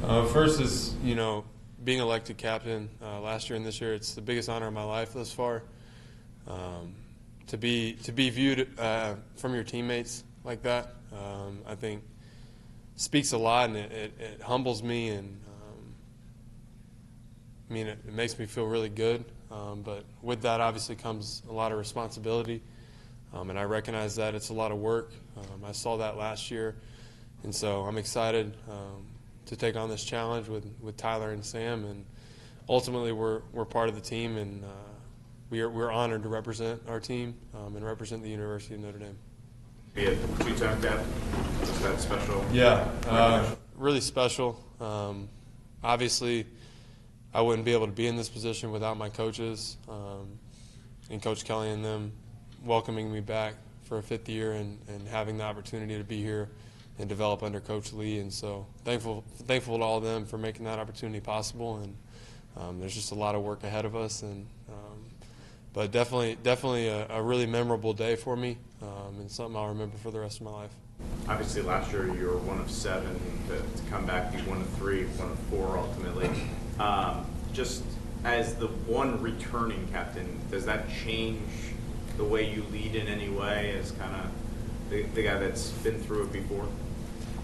First is, being elected captain last year and this year. It's the biggest honor of my life thus far. To be viewed from your teammates like that, I think speaks a lot, and it humbles me, and it makes me feel really good. But with that, obviously, comes a lot of responsibility, and I recognize that it's a lot of work. I saw that last year, and so I'm excited to take on this challenge with Tyler and Sam, and ultimately we're part of the team, and we're honored to represent our team and represent the University of Notre Dame. Be a two-time captain. Is that special? Yeah, really special. Obviously, I wouldn't be able to be in this position without my coaches and Coach Kelly and them welcoming me back for a fifth year and having the opportunity to be here and develop under Coach Lee. And so thankful to all of them for making that opportunity possible. And there's just a lot of work ahead of us. But definitely a really memorable day for me and something I'll remember for the rest of my life. Obviously, last year you were one of 7 to come back, be one of 3, one of 4 ultimately. Just as the one returning captain, does that change the way you lead in any way as kind of the guy that's been through it before?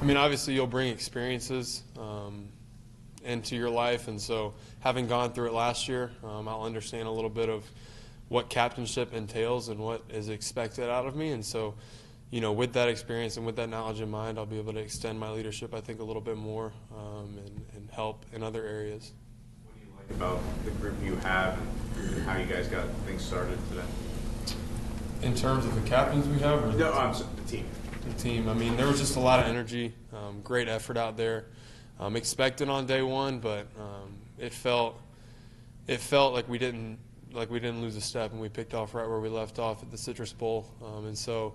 Obviously you'll bring experiences into your life, and so having gone through it last year, I'll understand a little bit of what captainship entails and what is expected out of me. And so, with that experience and with that knowledge in mind, I'll be able to extend my leadership, I think, a little bit more and help in other areas. What do you like about the group you have and how you guys got things started today? In terms of the captains we have? Or the team. The team. There was just a lot of energy, great effort out there. Expected on day one, but it felt like we didn't lose a step, and we picked off right where we left off at the Citrus Bowl. And so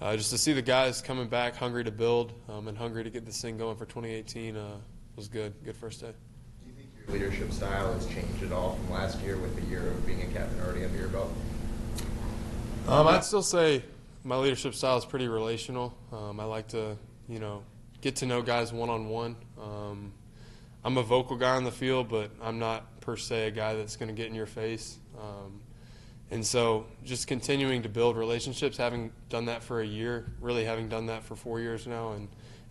just to see the guys coming back hungry to build and hungry to get this thing going for 2018 was good. Good first day. Do you think your leadership style has changed at all from last year with the year of being a captain already under your belt? I'd still say my leadership style is pretty relational. I like to, get to know guys one-on-one. I'm a vocal guy on the field, but I'm not per se a guy that's going to get in your face. And so just continuing to build relationships, having done that for a year, really having done that for 4 years now,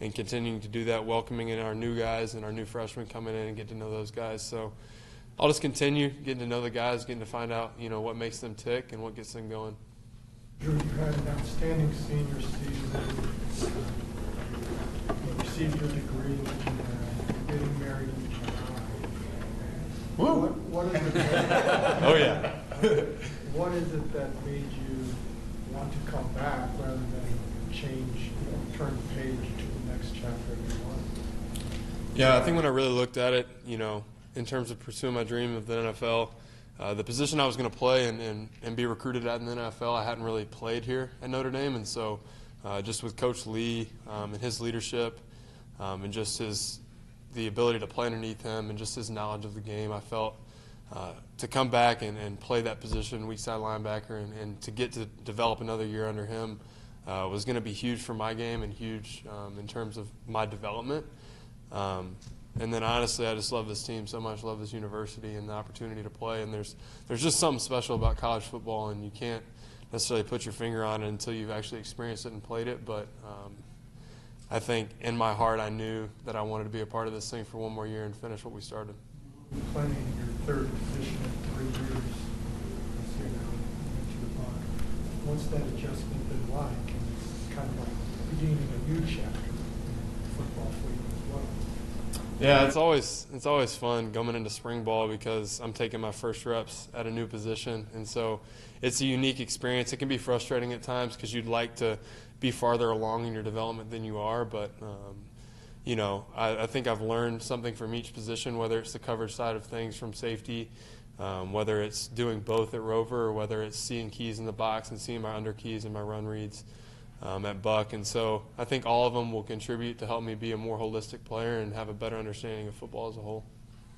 and continuing to do that, welcoming in our new guys and our new freshmen coming in and get to know those guys. So I'll just continue getting to know the guys, getting to find out, what makes them tick and what gets them going. Drue, you had an outstanding senior season. You received your degree, you're getting married in July. Woo! What is it? Oh yeah. What is it that made you want to come back rather than change, turn the page to the next chapter of your life? Yeah, I think when I really looked at it, in terms of pursuing my dream of the NFL, the position I was going to play and be recruited at in the NFL, I hadn't really played here at Notre Dame. And so just with Coach Lee and his leadership and just the ability to play underneath him and just his knowledge of the game, I felt to come back and play that position, weak side linebacker, and to get to develop another year under him was going to be huge for my game and huge in terms of my development. And then honestly, I just love this team so much, love this university and the opportunity to play. And there's just something special about college football, and you can't necessarily put your finger on it until you've actually experienced it and played it. But I think in my heart I knew that I wanted to be a part of this thing for one more year and finish what we started. Playing your third position in 3 years, this year now, into the bottom. What's that adjustment been like? And it's kind of like beginning a new chapter in football for you as well. Yeah, it's always fun coming into spring ball because I'm taking my first reps at a new position, and so it's a unique experience. It can be frustrating at times because you'd like to be farther along in your development than you are, but I think I've learned something from each position, whether it's the coverage side of things from safety, whether it's doing both at Rover, or whether it's seeing keys in the box and seeing my under keys and my run reads at Buck. And so I think all of them will contribute to help me be a more holistic player and have a better understanding of football as a whole.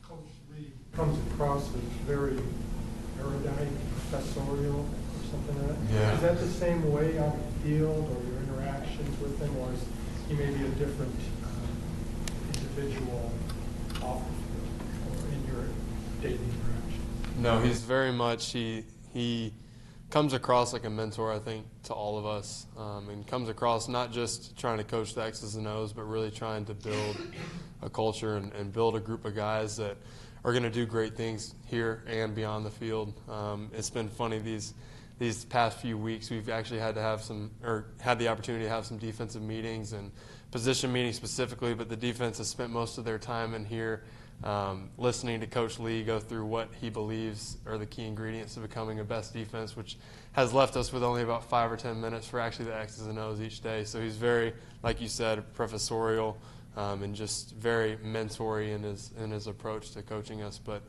Coach Lee comes across as very erudite, professorial, or something like that. Yeah. Is that the same way on the field or your interactions with him, or is he maybe a different individual off the field or in your daily interaction? No, he's very much he comes across like a mentor, I think, to all of us, and comes across not just trying to coach the X's and O's, but really trying to build a culture and build a group of guys that are going to do great things here and beyond the field. It's been funny these past few weeks. We've actually had the opportunity to have some defensive meetings and position meetings specifically, but the defense has spent most of their time in here listening to Coach Lee go through what he believes are the key ingredients to becoming a best defense, which has left us with only about 5 or 10 minutes for actually the X's and O's each day. So he's very, like you said, professorial and just very mentory in his approach to coaching us. But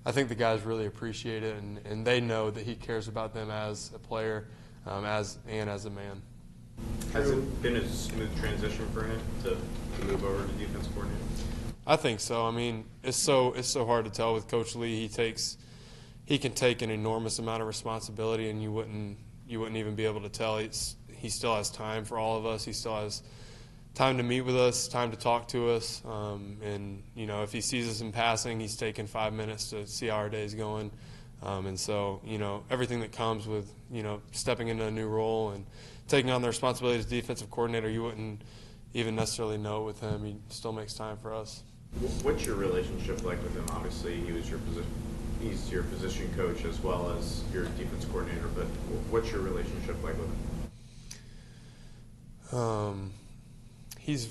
I think the guys really appreciate it, and they know that he cares about them as a player as a man. Has it been a smooth transition for him to move over to defense coordinator? I think so. I mean, it's so hard to tell with Coach Lee. He can take an enormous amount of responsibility, and you wouldn't even be able to tell. He still has time for all of us. He still has time to meet with us, time to talk to us, and if he sees us in passing, he's taking 5 minutes to see how our day's going, and so everything that comes with stepping into a new role and taking on the responsibility as defensive coordinator, you wouldn't even necessarily know with him. He still makes time for us. What's your relationship like with him? Obviously, he's your position coach as well as your defense coordinator, but what's your relationship like with him? He's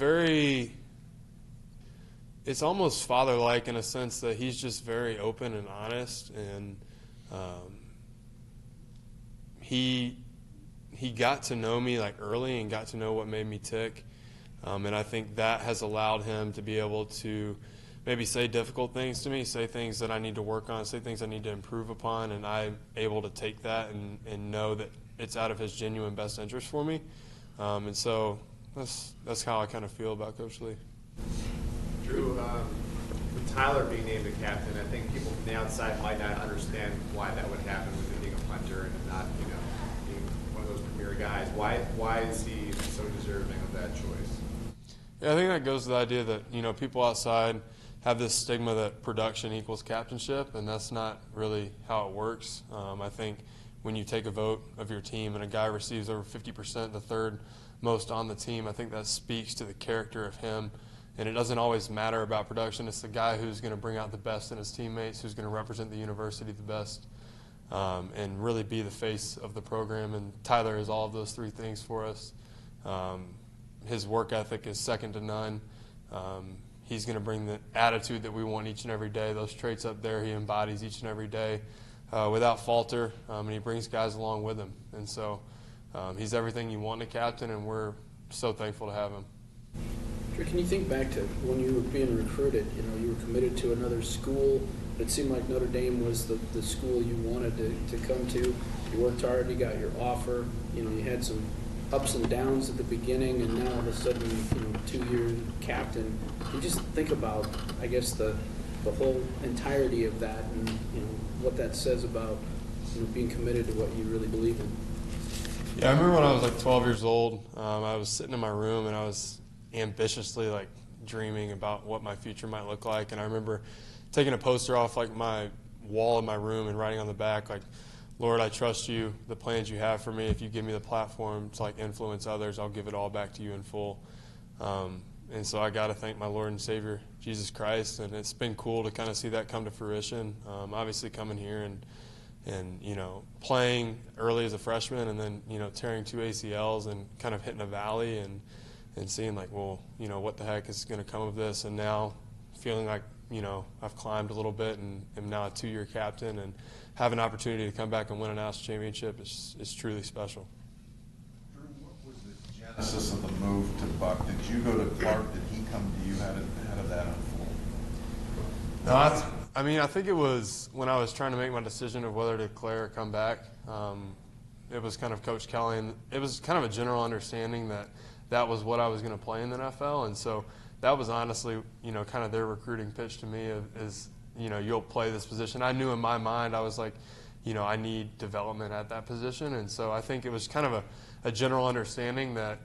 it's almost father-like in a sense that he's just very open and honest, and he got to know me like early and got to know what made me tick. And I think that has allowed him to be able to maybe say difficult things to me, say things that I need to work on, say things I need to improve upon, and I'm able to take that and know that it's out of his genuine best interest for me. And so that's how I kind of feel about Coach Lee. Drue, with Tyler being named the captain, I think people from the outside might not understand why that would happen with him being a punter and not, being one of those premier guys. Why is he so deserving of that choice? Yeah, I think that goes to the idea that, people outside have this stigma that production equals captainship, and that's not really how it works. I think when you take a vote of your team and a guy receives over 50%, the third most on the team, I think that speaks to the character of him. And it doesn't always matter about production. It's the guy who's going to bring out the best in his teammates, who's going to represent the university the best, and really be the face of the program. And Tyler is all of those three things for us. His work ethic is second to none. He's going to bring the attitude that we want each and every day. Those traits up there he embodies each and every day without falter, and he brings guys along with him. And so he's everything you want in a captain, and we're so thankful to have him. Drue, can you think back to when you were being recruited? You were committed to another school. It seemed like Notre Dame was the school you wanted to come to. You worked hard. You got your offer. You had some ups and downs at the beginning, and now all of a sudden, 2-year captain. You just think about, I guess, the whole entirety of that, and what that says about being committed to what you really believe in. Yeah, I remember when I was like 12 years old. I was sitting in my room and I was ambitiously dreaming about what my future might look like. And I remember taking a poster off my wall in my room and writing on the back Lord, I trust you, the plans you have for me. If you give me the platform to influence others, I'll give it all back to you in full. And so I got to thank my Lord and Savior, Jesus Christ. And it's been cool to kind of see that come to fruition. Obviously coming here and playing early as a freshman and then, tearing 2 ACLs and kind of hitting a valley and seeing what the heck is going to come of this. And now feeling like, I've climbed a little bit and am now a 2-year captain and have an opportunity to come back and win a national championship is truly special. Drue, what was the genesis of the move to Buck? Did you go to Clark? Did he come to you? How did that unfold? No, I think it was when I was trying to make my decision of whether to declare or come back. It was kind of Coach Kelly, and it was kind of a general understanding that was what I was going to play in the NFL, and so that was honestly, kind of their recruiting pitch to me is, you'll play this position. I knew in my mind, I was like, I need development at that position. And so I think it was kind of a general understanding that,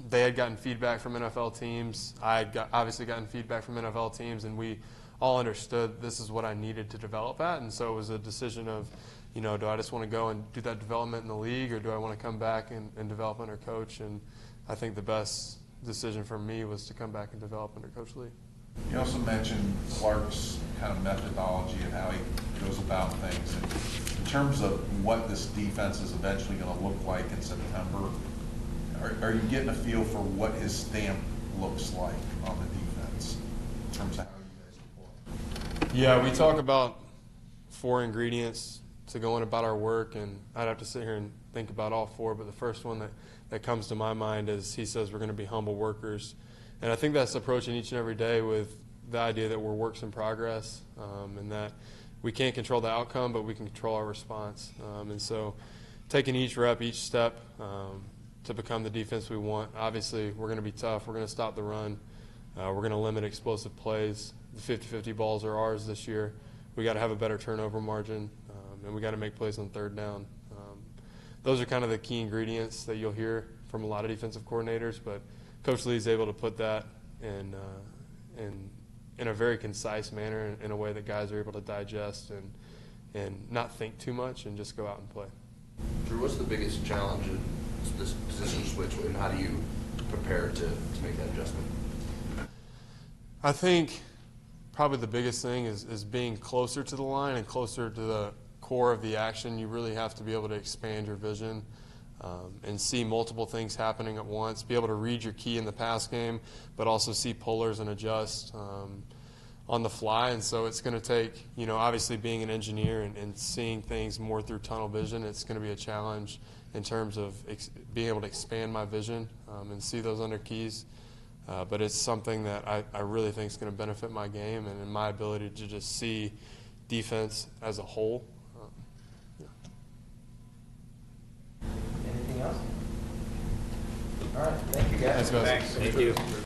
they had gotten feedback from NFL teams. I had obviously gotten feedback from NFL teams, and we all understood this is what I needed to develop at. And so it was a decision of, do I just want to go and do that development in the league, or do I want to come back and develop under coach? And I think the best decision for me was to come back and develop under Coach Lee. You also mentioned Clark's kind of methodology and how he goes about things. And in terms of what this defense is eventually going to look like in September, are you getting a feel for what his stamp looks like on the defense in terms of how you guys are playing? Yeah, we talk about 4 ingredients to go in about our work, and I'd have to sit here and think about all 4, but the first one that comes to my mind is he says we're going to be humble workers. And I think that's approaching each and every day with the idea that we're works in progress, and that we can't control the outcome, but we can control our response. And so taking each rep, each step to become the defense we want. Obviously, we're going to be tough. We're going to stop the run. We're going to limit explosive plays. The 50-50 balls are ours this year. We got to have a better turnover margin, and we got to make plays on third down. Those are kind of the key ingredients that you'll hear from a lot of defensive coordinators, but Coach Lee is able to put that in a very concise manner, in a way that guys are able to digest and not think too much and just go out and play. Drue, what's the biggest challenge in this position switch, and how do you prepare to make that adjustment? I think probably the biggest thing is being closer to the line and closer to the core of the action. You really have to be able to expand your vision and see multiple things happening at once, be able to read your key in the pass game, but also see pullers and adjust on the fly. And so it's going to take, obviously being an engineer and seeing things more through tunnel vision, it's going to be a challenge in terms of being able to expand my vision and see those under keys. But it's something that I really think is going to benefit my game and in my ability to just see defense as a whole. Anything else? All right, thank you guys. Thanks, guys. Thanks. Thank you.